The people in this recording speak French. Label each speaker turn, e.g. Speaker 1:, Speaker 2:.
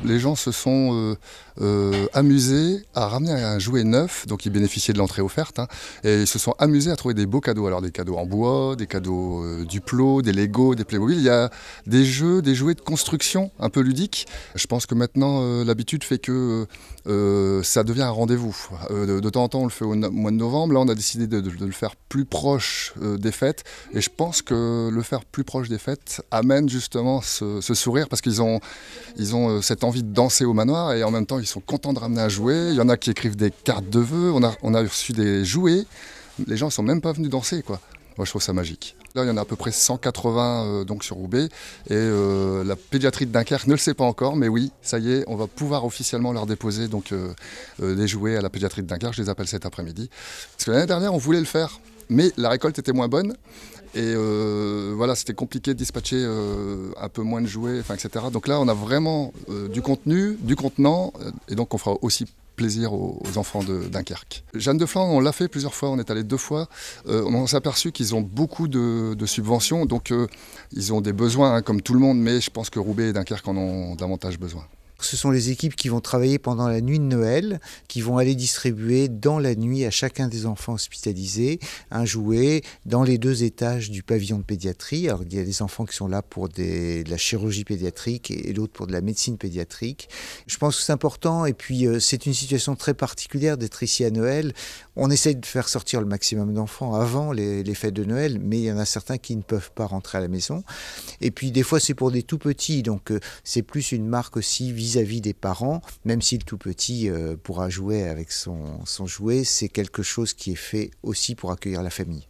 Speaker 1: Les gens se sont amusés à ramener un jouet neuf, donc ils bénéficiaient de l'entrée offerte, hein, et ils se sont amusés à trouver des beaux cadeaux. Alors des cadeaux en bois, des cadeaux Duplo, des Lego, des Playmobil. Il y a des jeux, des jouets de construction un peu ludiques. Je pense que maintenant l'habitude fait que ça devient un rendez-vous. De temps en temps on le fait au mois de novembre, là on a décidé de le faire plus proche des fêtes, et je pense que le faire plus proche des fêtes amène justement ce sourire, parce qu'ils ont cette envie de danser au manoir, et en même temps ils sont contents de ramener un jouet. Il y en a qui écrivent des cartes de vœux, on a reçu des jouets, les gens ne sont même pas venus danser, quoi. Moi je trouve ça magique. Là il y en a à peu près 180 donc sur Roubaix, et la pédiatrie de Dunkerque ne le sait pas encore, mais oui, ça y est, on va pouvoir officiellement leur déposer donc, des jouets à la pédiatrie de Dunkerque. Je les appelle cet après-midi. Parce que l'année dernière on voulait le faire, mais la récolte était moins bonne. Et voilà, c'était compliqué de dispatcher un peu moins de jouets, etc. Donc là, on a vraiment du contenu, du contenant, et donc on fera aussi plaisir aux enfants de Dunkerque. Jeanne de Flandre, on l'a fait plusieurs fois, on est allé 2 fois. On s'est aperçu qu'ils ont beaucoup de subventions, donc ils ont des besoins, hein, comme tout le monde, mais je pense que Roubaix et Dunkerque en ont davantage besoin.
Speaker 2: Ce sont les équipes qui vont travailler pendant la nuit de Noël, qui vont aller distribuer dans la nuit à chacun des enfants hospitalisés un jouet dans les 2 étages du pavillon de pédiatrie. Alors il y a des enfants qui sont là pour de la chirurgie pédiatrique et l'autre pour de la médecine pédiatrique. Je pense que c'est important, et puis c'est une situation très particulière d'être ici à Noël. On essaye de faire sortir le maximum d'enfants avant les fêtes de Noël, mais il y en a certains qui ne peuvent pas rentrer à la maison. Et puis des fois c'est pour des tout petits, donc c'est plus une marque aussi vis-à-vis des parents, même si le tout petit pourra jouer avec son jouet, c'est quelque chose qui est fait aussi pour accueillir la famille.